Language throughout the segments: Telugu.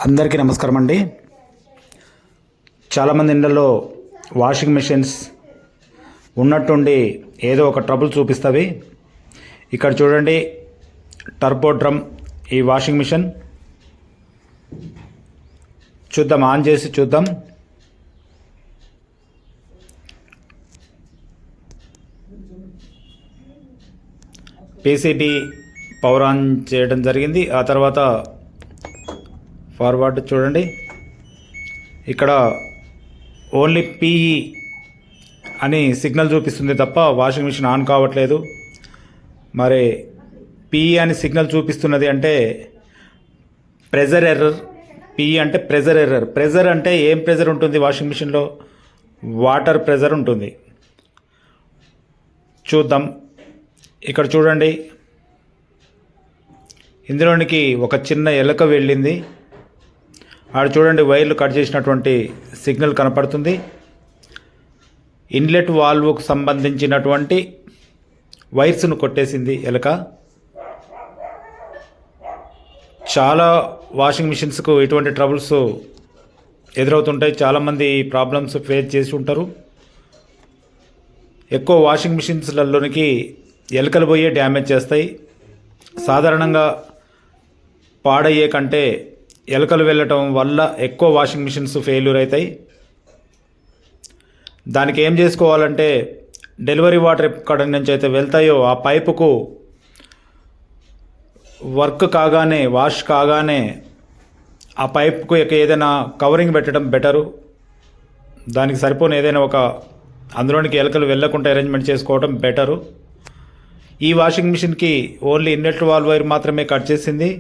అందరికీ నమస్కారం అండి. చాలామంది ఇళ్ళల్లో వాషింగ్ మెషిన్స్ ఉన్నట్టుండి ఏదో ఒక ట్రబుల్ చూపిస్తవి. ఇక్కడ చూడండి, టర్బో డ్రమ్ ఈ వాషింగ్ మిషన్. చూద్దాం, ఆన్ చేసి చూద్దాం. పీసీబీ పవర్ ఆన్ చేయడం జరిగింది. ఆ తర్వాత ఫార్వర్డ్ చూడండి, ఇక్కడ ఓన్లీ పిఈ అని సిగ్నల్ చూపిస్తుంది తప్ప వాషింగ్ మిషన్ ఆన్ కావట్లేదు. మరి పిఈ అని సిగ్నల్ చూపిస్తున్నది అంటే ప్రెజర్ ఎర్రర్. పిఈ అంటే ప్రెజర్ ఎర్రర్. ప్రెజర్ అంటే ఏం ప్రెజర్ ఉంటుంది వాషింగ్ మిషన్లో? వాటర్ ప్రెజర్ ఉంటుంది. చూద్దాం. ఇక్కడ చూడండి, ఇందులోనికి ఒక చిన్న ఎలక వెళ్ళింది. ఆడ చూడండి, వైర్లు కట్ చేసినటువంటి సిగ్నల్ కనపడుతుంది. ఇన్లెట్ వాల్వ్కు సంబంధించినటువంటి వైర్స్ను కొట్టేసింది ఎలక. చాలా వాషింగ్ మిషన్స్కు ఇటువంటి ట్రబుల్స్ ఎదురవుతుంటాయి. చాలామంది ఈ ప్రాబ్లమ్స్ ఫేస్ చేసి ఉంటారు. ఎక్కువ వాషింగ్ మిషన్స్లలోనికి ఎలకలు పోయే డ్యామేజ్ చేస్తాయి. సాధారణంగా పాడయ్యే కంటే ఎలకలు వెళ్ళటం వల్ల ఎక్కువ వాషింగ్ మిషన్స్ ఫెయిల్యూర్ అవుతాయి. దానికి ఏం చేసుకోవాలంటే, డెలివరీ వాటర్ ఎక్కడ నుంచి అయితే వెళ్తాయో ఆ పైపుకు వర్క్ కాగానే, వాష్ కాగానే ఆ పైపుకు ఏదైనా కవరింగ్ పెట్టడం బెటరు. దానికి సరిపోని ఏదైనా ఒక అందులోనికి ఎలకలు వెళ్ళకుండా అరేంజ్మెంట్ చేసుకోవడం బెటరు. ఈ వాషింగ్ మిషన్కి ఓన్లీ ఇన్లెట్ వాల్వ్ వైర్ మాత్రమే కట్ చేసింది.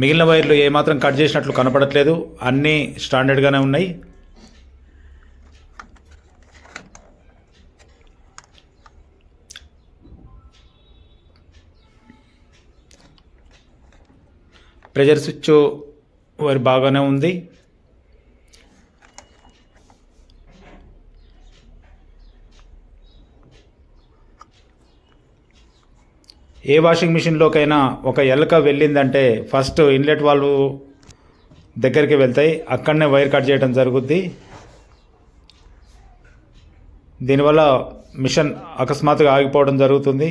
మిగిలిన వైర్లు ఏమాత్రం కట్ చేసినట్లు కనపడట్లేదు. అన్నీ స్టాండర్డ్గానే ఉన్నాయి. ప్రెజర్ స్విచ్ వైర్ బాగానే ఉంది. ఏ వాషింగ్ మిషన్లోకైనా ఒక ఎలక వెళ్ళిందంటే ఫస్ట్ ఇన్లెట్ వాల్వ్ దగ్గరికి వెళ్తాయి, అక్కడనే వైర్ కట్ చేయడం జరుగుద్ది. దీనివల్ల మిషన్ అకస్మాత్తుగా ఆగిపోవడం జరుగుతుంది.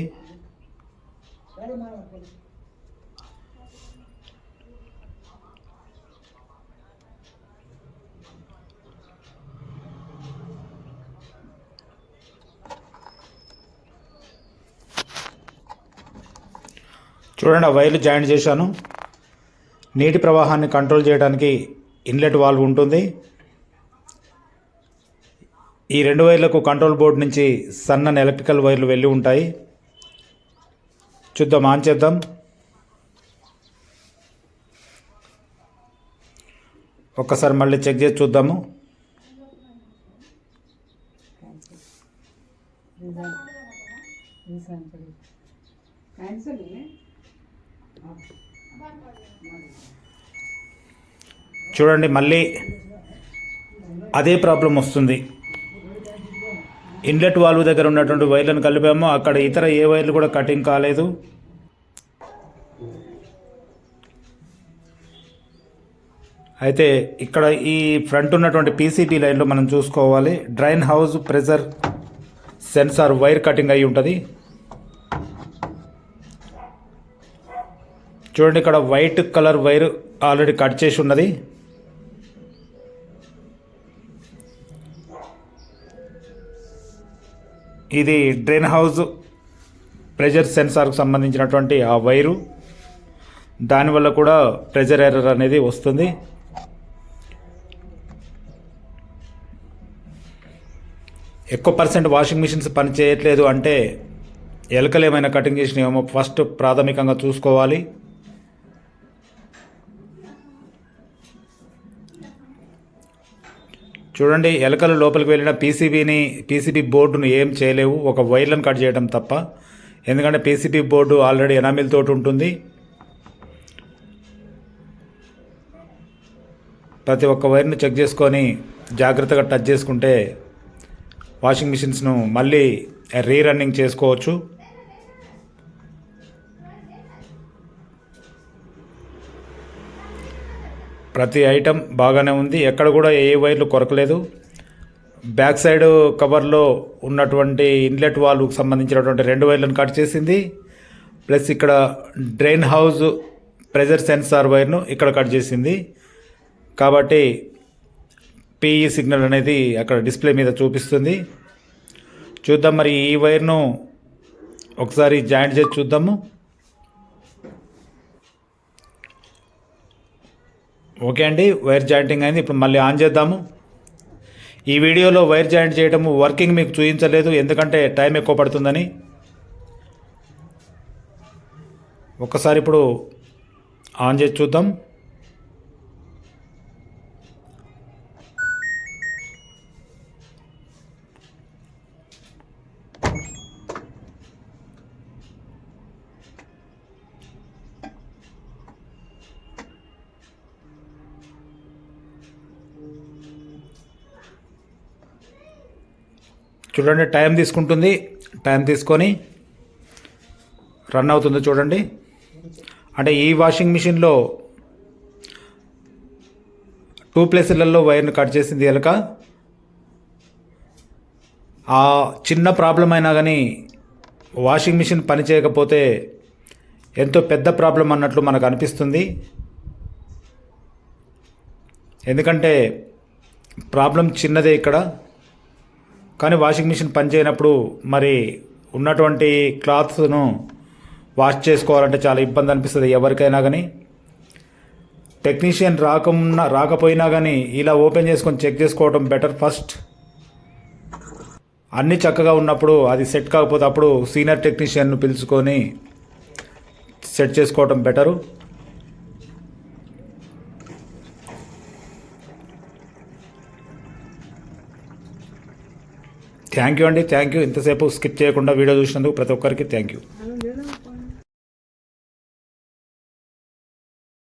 చూడండి, ఆ వైర్లు జాయింట్ చేశాను. నీటి ప్రవాహాన్ని కంట్రోల్ చేయడానికి ఇన్లెట్ వాల్వ్ ఉంటుంది. ఈ రెండు వైర్లకు కంట్రోల్ బోర్డు నుంచి సన్నని ఎలక్ట్రికల్ వైర్లు వెళ్ళి ఉంటాయి. చూద్దాం, ఆన్ చేద్దాం. ఒక్కసారి మళ్ళీ చెక్ చేసి చూద్దాము. చూడండి, మళ్ళీ అదే ప్రాబ్లం వస్తుంది. ఇన్లెట్ వాల్వ్ దగ్గర ఉన్నటువంటి వైర్లను కలిపాము, అక్కడ ఇతర ఏ వైర్లు కూడా కటింగ్ కాలేదు. అయితే ఇక్కడ ఈ ఫ్రంట్ ఉన్నటువంటి పీసీబీ లైన్లో మనం చూసుకోవాలి. Drain house pressure sensor wire cutting అయి ఉంటుంది. చూడండి, ఇక్కడ white colour wire already cut చేసి ఉన్నది. ఇది డ్రైన్ హౌస్ ప్రెజర్ సెన్సార్కు సంబంధించినటువంటి ఆ వైరు. దానివల్ల కూడా ప్రెజర్ ఎర్రర్ అనేది వస్తుంది. ఎక్కువ పర్సెంట్ వాషింగ్ మిషన్స్ పని చేయట్లేదు అంటే ఎలకలు ఏమైనా కటింగ్ చేసినాయేమో ఫస్ట్ ప్రాథమికంగా చూసుకోవాలి. చూడండి, ఎలకలు లోపలికి వెళ్ళిన పీసీబీ బోర్డును ఏం చేయలేవు, ఒక వైర్లను కట్ చేయడం తప్ప. ఎందుకంటే పీసీబీ బోర్డు ఆల్రెడీ ఎనామిల్ తోటి ఉంటుంది. ప్రతి ఒక్క వైర్ను చెక్ చేసుకొని జాగ్రత్తగా టచ్ చేసుకుంటే వాషింగ్ మిషన్స్ను మళ్ళీ రీరన్నింగ్ చేసుకోవచ్చు. ప్రతి ఐటెం బాగానే ఉంది, ఎక్కడ కూడా ఏ వైర్లు కొరకలేదు. బ్యాక్ సైడ్ కవర్లో ఉన్నటువంటి ఇన్లెట్ వాల్వ్కి సంబంధించినటువంటి 2 వైర్లను కట్ చేసింది. ప్లస్ ఇక్కడ డ్రైన్ హౌస్ ప్రెజర్ సెన్సార్ వైర్ను ఇక్కడ కట్ చేసింది. కాబట్టి పిఈ సిగ్నల్ అనేది అక్కడ డిస్ప్లే మీద చూపిస్తుంది. చూద్దాం మరి ఈ వైర్ను ఒకసారి జాయింట్ చేసి చూద్దాము. ఓకే అండి, వైర్ జాయింటింగ్ అయింది. ఇప్పుడు మళ్ళీ ఆన్ చేద్దాము. ఈ వీడియోలో వైర్ జాయింట్ చేయడము వర్కింగ్ మీకు చూపించలేదు, ఎందుకంటే టైం ఎక్కువ పడుతుందని. ఒక్కసారి ఇప్పుడు ఆన్ చేసి చూద్దాం. చూడండి, టైం తీసుకుంటుంది. టైం తీసుకొని రన్ అవుతుంది చూడండి. అంటే ఈ వాషింగ్ మిషన్లో 2 ప్లేసులలో వైర్ను కట్ చేసింది ఎలక. ఆ చిన్న ప్రాబ్లం అయినా కానీ వాషింగ్ మిషన్ పని చేయకపోతే ఎంతో పెద్ద ప్రాబ్లం అన్నట్లు మనకు అనిపిస్తుంది. ఎందుకంటే ప్రాబ్లం చిన్నదే ఇక్కడ, కానీ వాషింగ్ మిషన్ పనిచేయనప్పుడు మరి ఉన్నటువంటి క్లాత్స్ను వాష్ చేసుకోవాలంటే చాలా ఇబ్బంది అనిపిస్తుంది ఎవరికైనా. కానీ టెక్నీషియన్ రాకపోయినా కానీ ఇలా ఓపెన్ చేసుకొని చెక్ చేసుకోవడం బెటర్. ఫస్ట్ అన్నీ చక్కగా ఉన్నప్పుడు, అది సెట్ కాకపోతే అప్పుడు సీనియర్ టెక్నీషియన్ను పిలుచుకొని సెట్ చేసుకోవడం బెటరు. థ్యాంక్ యూ అండి, థ్యాంక్ యూ. ఇంతసేపు స్కిప్ చేయకుండా వీడియో చూసినందుకు ప్రతి ఒక్కరికి థ్యాంక్ యూ.